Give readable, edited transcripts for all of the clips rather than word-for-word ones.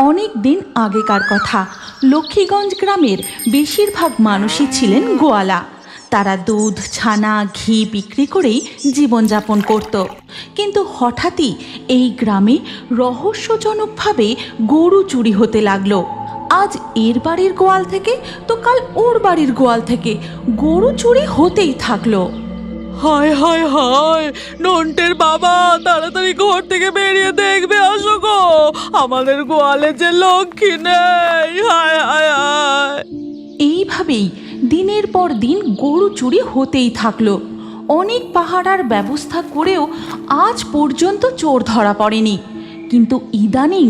অনেক দিন আগেকার কথা। লক্ষ্মীগঞ্জ গ্রামের বেশিরভাগ মানুষই ছিলেন গোয়ালা। তারা দুধ, ছানা, ঘি বিক্রি করেই জীবনযাপন করত। কিন্তু হঠাৎই এই গ্রামে রহস্যজনকভাবে গরু চুরি হতে লাগলো। আজ এর বাড়ির গোয়াল থেকে তো কাল ওর বাড়ির গোয়াল থেকে গরু চুরি হতেই থাকলো। হায় হায় হায়, নন্টের বাবা, তাড়াতাড়ি ঘর থেকে বেরিয়ে দেখবে, আসো গো, আমাদের গোয়ালে যে লক্ষ্মী নেই। হায় হায় হায়। এইভাবেই দিনের পর দিন গরু চুরি হতেই থাকলো। অনেক পাহারার ব্যবস্থা করেও আজ পর্যন্ত চোর ধরা পড়েনি। কিন্তু ইদানিং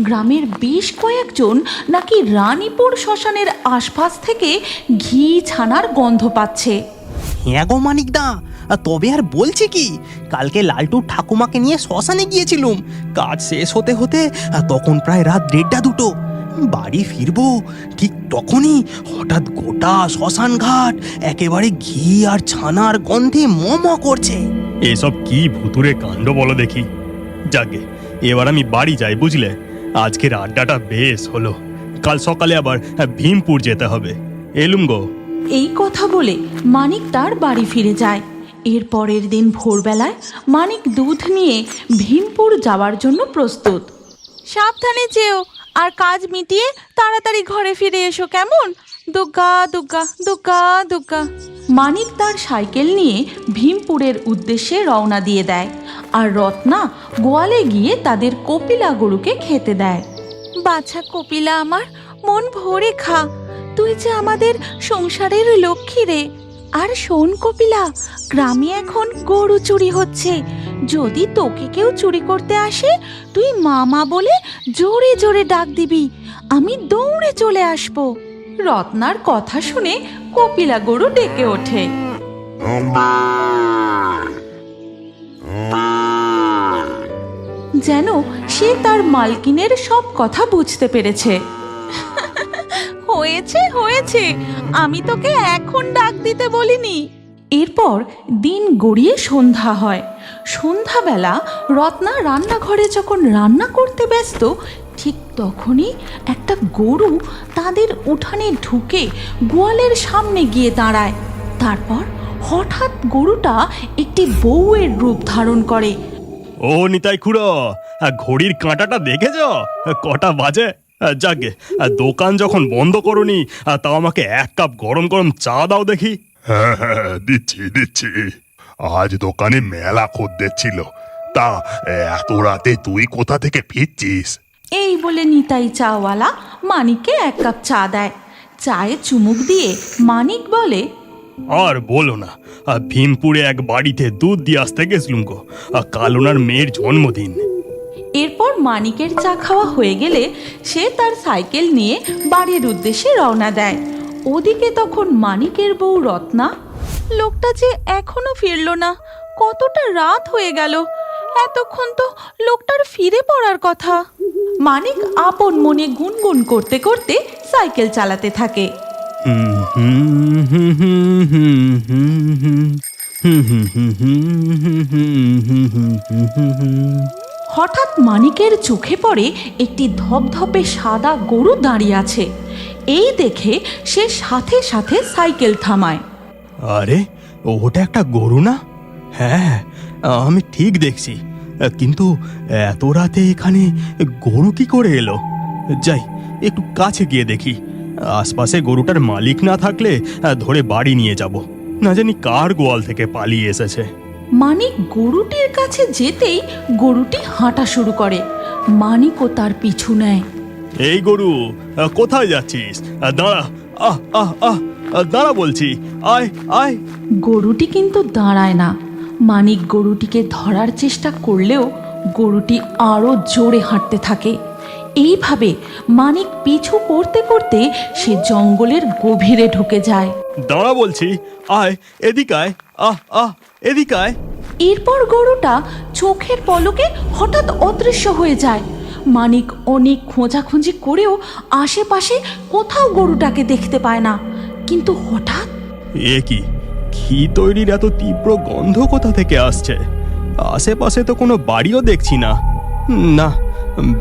গ্রামের বেশ কয়েকজন নাকি রানীপুর শ্মশানের আশপাশ থেকে ঘি ছানার গন্ধ পাচ্ছে। হ্যাঁ গো মানিকদা, তবে আর বলছি কি, কালকে লালটুর ঠাকুমাকে নিয়ে শ্মশানে গিয়েছিলুম। কাজ শেষ হতে হতে তখন প্রায় রাত 1:30-2টো। বাড়ি ফিরবো ঠিক তখনই হঠাৎ গোটা শ্মশান ঘাট একেবারে ঘি আর ছানার গন্ধে ম করছে। এসব কি ভুতুরে কাণ্ড বলো দেখি। যাকে এবার আমি বাড়ি যাই, বুঝলে? আজকের আড্ডাটা বেশ হলো, কাল সকালে আবার ভীমপুর যেতে হবে। এলুম গো। এই কথা বলে মানিক তার বাড়ি ফিরে যায়। এর পরের দিন ভোরবেলায় মানিক দুধ নিয়ে ভীমপুর যাওয়ার জন্য প্রস্তুত। সাবধানে যেও, আর কাজ মিটিয়ে তাড়াতাড়ি ঘরে ফিরে এসো, কেমন? দুগ্গা দুগ্গা দুগ্গা দুগ্গা। মানিক তার সাইকেল নিয়ে ভীমপুরের উদ্দেশ্যে রওনা দিয়ে দেয়, আর রত্না গোয়ালে গিয়ে তাদের কপিলা গরুকে খেতে দেয়। বাছা কপিলা আমার, মন ভরে খা, তুই যে আমাদের সংসারের লক্ষ্মী রে। আর শোন কপিলা, গ্রামে এখন গরু চুরি হচ্ছে। যদি তোকে কেউ চুরি করতে আসে, তুই মামা বলে জোরে জোরে ডাক দিবি, আমি দৌড়ে চলে আসবো। রত্নার কথা শুনে কপিলা গরু ডেকে ওঠে। যেন সে তার মালকিনের সব কথা বুঝতে পেরেছে। হয়েছে হয়েছে, আমি তোকে এখন ডাক দিতে বলিনি। এরপর দিন গড়িয়ে সন্ধ্যা হয়। সন্ধ্যাবেলা রত্না রান্নাঘরে যখন রান্না করতে ব্যস্ত, ঠিক তখনই একটা গরু তাদের উঠানে ঢুকে গোয়ালের সামনে গিয়ে দাঁড়ায়। তারপর হঠাৎ গরুটা একটি বউয়ের রূপ ধারণ করে। ও নিতাই খুড়ো, ঘড়ির কাঁটাটা দেখেছ? কটা বাজে? যাকে দোকান যখন বন্ধ করনি, তাও আমাকে 1 কাপ গরম গরম চা দাও দেখি। হ্যাঁ হ্যাঁ, দিচ্ছি। আজ দোকানে মেলা খদ্দের ছিল। তা এত রাতে তুই কোথা থেকে ফিরছিস? এই বলে নিতাই চাওয়ালা মানিককে 1 কাপ চা দেয়। চায়ে চুমুক দিয়ে মানিক বলে, আর বলো না, ভীমপুরে এক বাড়িতে দুধ দিয়ে আসতে গেছিলুম গো, কাল ওনার মেয়ের জন্মদিন। এরপর মানিকের চা খাওয়া হয়ে গেলে সে তার সাইকেল নিয়ে বাড়ির উদ্দেশ্যে রওনা দেয়। ওদিকে তখন মানিকের বউ রত্না, লোকটা যে এখনো ফিরলো না, কতটা রাত হয়ে গেল, এতক্ষণ তো লোকটার ফিরে পড়ার কথা। মানিক আপন মনে গুনগুন করতে করতে সাইকেল চালাতে থাকে। হঠাৎ মানিকের চোখে পড়ে একটি ধপধপে সাদা গরু দাঁড়িয়ে আছে। এই দেখে সে সাথে সাথে সাইকেল থামায়। আরে, ওটা একটা গরু না? হ্যাঁ, আমি ঠিক দেখছি, কিন্তু এত রাতে এখানে গরু কি করে এলো? যাই, একটু কাছে গিয়ে দেখি। আশপাশে গরুটার মালিক না থাকলে ধরে বাড়ি নিয়ে যাব। না জানি কার গোয়াল থেকে পালিয়ে এসেছে। মানিক গরুটির কাছে যেতেই গরুটি হাঁটা শুরু করে। মানিকও তার পিছু নেয়। এই গরু, কোথায় যাচ্ছিস? দাঁড়া, দাঁড়া বলছি, আয় আয়। গরুটি কিন্তু দাঁড়ায় না। মানিক গরুটিকে ধরার চেষ্টা করলেও গরুটি আরো জোরে হাঁটতে থাকে। এইভাবে মানিক পিছু করতে করতে সে জঙ্গলের গভীরে ঢুকে যায়। দাঁড়া বলছি, আয় এদিকে আয়, এদিকে আয়। এরপর গরুটা চোখের পলকে হঠাৎ অদৃশ্য হয়ে যায়। মানিক অনেক খোঁজাখুঁজি করেও আশেপাশে কোথাও গরুটাকে দেখতে পায় না। কিন্তু হঠাৎ এ কি, ঘি তৈরির এত তীব্র গন্ধ কোথা থেকে আসছে? আশেপাশে তো কোনো বাড়িও দেখছি না। না,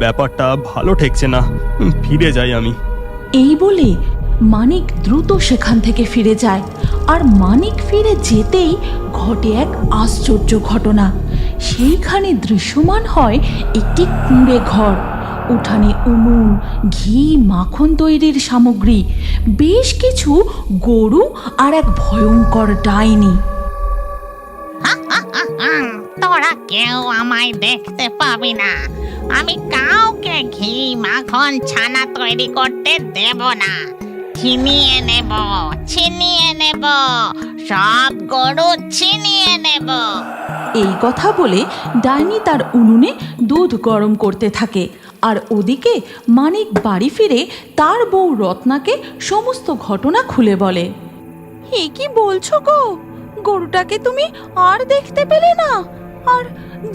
ব্যাপারটা ভালো ঠেকছে না। ফিরে যাই আমি। এই বলে মানিক দ্রুত সেখান থেকে ফিরে যায়। আর মানিক ফিরে যেতেই ঘটে এক আশ্চর্য ঘটনা। সেইখানে দৃশ্যমান হয় একটি কুঁড়ে ঘর। উঠানে উনুন, ঘি, মাখন তৈরির সামগ্রী, বেশ কিছু গরু আর এক ভয়ঙ্কর ডাইনি। তোরা কেউ আমায় দেখতে পাবি না। আমি কাউকে ঘি, মাখন, ছানা তৈরি করতে দেব না। ছিনিয়ে নেব, সব গরু ছিনিয়ে নেব। এই কথা বলে ডাইনি তার উনুনে দুধ গরম করতে থাকে। আর ওদিকে মানিক বাড়ি ফিরে তার বউ রত্নাকে সমস্ত ঘটনা খুলে বলে। এ কি বলছো গো? গরুটাকে তুমি আর দেখতে পেলে না? আর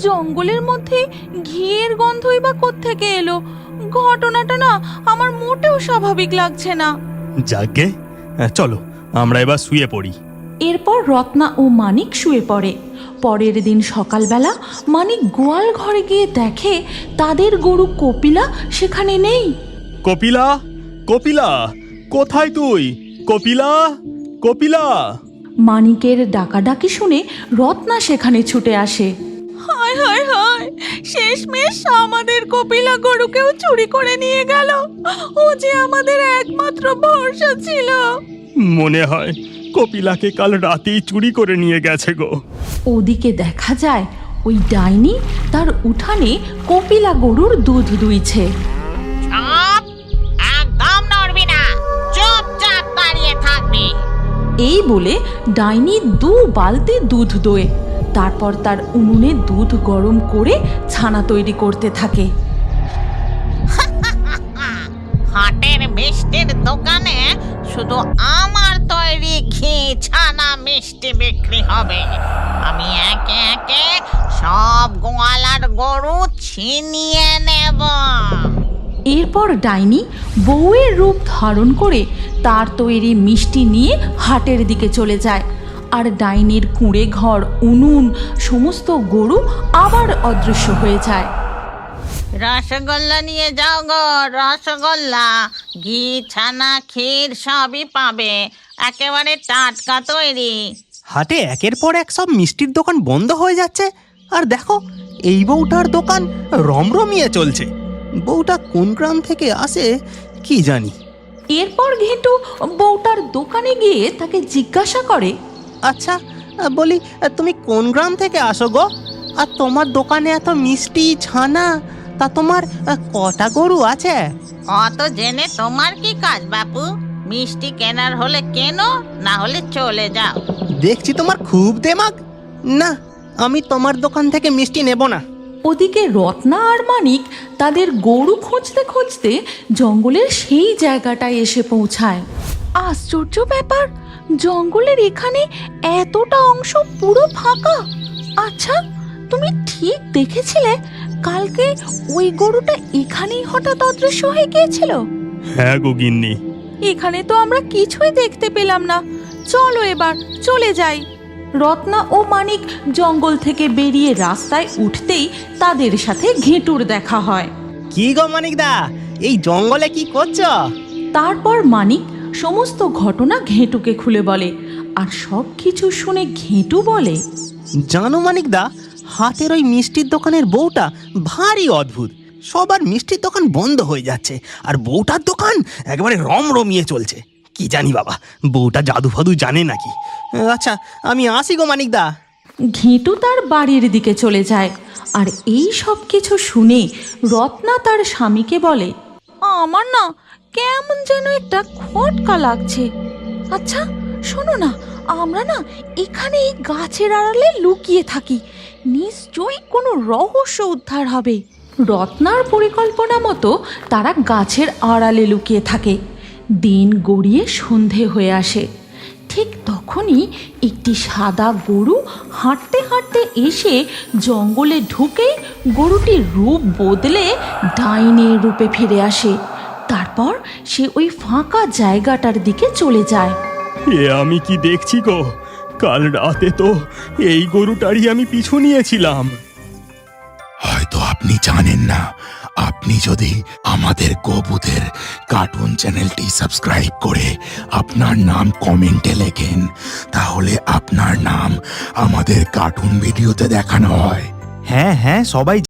জঙ্গলের মধ্যে ঘিয়ের গন্ধই বা কোত্থেকে এলো? ঘটনাটা না আমার মোটেও স্বাভাবিক লাগছে না। যাকে চলো আমরা এবার শুয়ে পড়ি। এরপর রত্না ও মানিক শুয়ে পড়ে। পরের দিন সকালবেলা মানিক গোয়াল ঘরে গিয়ে দেখে তাদের গরু কপিলা সেখানে নেই। কপিলা, কপিলা, কোথায় তুই? কপিলা, কপিলা। মানিকের ডাকাডাকি শুনে রত্না সেখানে ছুটে আসে। হায় হায় হায়, শেষমেশ আমাদের কপিলা গরুকেও চুরি করে নিয়ে গেল। ও যে আমাদের একমাত্র ভরসা ছিল। মনে হয় কপিলাকে কাল রাতেই চুরি করে নিয়ে গেছে গো। ওদিকে দেখা যায় ওই ডাইনি তার উঠানে কপিলা গরুর দুধ দুইছে। চুপ, একদম নড়বি না, চুপচাপ দাঁড়িয়ে থাকবি। এই বলে ডাইনি 2 বালতি দুধ দোয়। তারপর তার উনুনে দুধ গরম করে ছানা তৈরি করতে থাকে। হাটের মিষ্টির দোকানে শুধু আমার তৈরি ঘি, ছানা, মিষ্টি বিক্রি হবে। আমি একে একে সব গোয়ালার গরু ছিনিয়ে নেব। এরপর ডাইনি বউয়ের রূপ ধারণ করে তার তৈরি মিষ্টি নিয়ে হাটের দিকে চলে যায়। আর ডাইনির কুঁড়ে ঘর, উনুন, সমস্ত গরু আবার অদৃশ্য হয়ে যায়। রসগোল্লা নিয়ে যাও গো, রসগোল্লা, ঘি, ছানা, ক্ষীর সবই পাবে, একেবারে টাটকা তৈরি। হাটে একের পর এক সব মিষ্টির দোকান বন্ধ হয়ে যাচ্ছে। আর দেখো এই বউটার দোকান রমরমিয়ে চলছে। বউটা কোন গ্রাম থেকে আসে কি জানি। এরপর ঘেটু বউটার দোকানে গিয়ে তাকে জিজ্ঞাসা করে, আচ্ছা বলি তুমি কোন গ্রাম থেকে আসো গো? আর তোমার দোকানে এত মিষ্টি, ছানা, তা তোমার কটা গরু আছে? অত জেনে তোমার কি কাজ বাপু? মিষ্টি কেনার হলে কেনো, না হলে চলে যাও। দেখছি তোমার খুব দেমাগ। না, আমি তোমার দোকান থেকে মিষ্টি নেব না। ওদিকে রত্না আর মানিক তাদের গরু খুঁজতে খুঁজতে জঙ্গলের সেই জায়গাটায় এসে পৌঁছায়। আশ্চর্য ব্যাপার, জঙ্গলের এখানে এতটা অংশ পুরো ফাঁকা। আচ্ছা, তুমি ঠিক দেখেছিলে কালকে ওই গরুটা এখানেই হঠাৎ অদৃশ্য হয়ে গিয়েছিল? হ্যাঁ গো গিন্নি। এখানে তো আমরা কিছুই দেখতে পেলাম না। চলো এবার চলে যাই। রত্না ও মানিক জঙ্গল থেকে বেরিয়ে রাস্তায় উঠতেই তাদের সাথে ঘেটুর দেখা হয়। কি গো মানিকদা, এই জঙ্গলে কি করছো? তারপর মানিক সমস্ত ঘটনা ঘেটুকে খুলে বলে। আর সব কিছু শুনে ঘেটু বলে, জানো মানিকদা, হাতের ওই মিষ্টির দোকানের বউটা ভারী অদ্ভুত। সবার মিষ্টির দোকান বন্ধ হয়ে যাচ্ছে, আর বউটার দোকান একেবারে রমরমিয়ে চলছে। কি জানি বাবা, বউটা জাদু ফাদু জানে নাকি। আচ্ছা আমি আসি গো মানিকদা। ঘেটু তার বাড়ির দিকে চলে যায়। আর এই সব কিছু শুনে রত্না তার স্বামীকে বলে, আমার না কেমন যেন একটা খটকা লাগছে। আচ্ছা শোনো না, আমরা না এখানে এই গাছের আড়ালে লুকিয়ে থাকি, নিশ্চয়ই কোনো রহস্য উদ্ধার হবে। রত্নার পরিকল্পনা মতো তারা গাছের আড়ালে লুকিয়ে থাকে। দিন গড়িয়ে সন্ধে হয়ে আসে। ঠিক তখনই একটি সাদা গরু হাঁটতে হাঁটতে এসে জঙ্গলে ঢুকেই গরুটির রূপ বদলে ডাইনির রূপে ফিরে আসে। তারপর সে ওই ফাঁকা জায়গাটার দিকে চলে যায়। এ আমি কি দেখছি গো? কাল রাতে তো এই গরুটারই আমি পিছু নিয়েছিলাম। হয়তো আপনি জানেন না, আপনি যদি আমাদের গোবুদের কার্টুন চ্যানেলটি সাবস্ক্রাইব করে আপনার নাম কমেন্টে লেখেন, তাহলে আপনার নাম আমাদের কার্টুন ভিডিওতে দেখানো হয়। হ্যাঁ হ্যাঁ, সবাই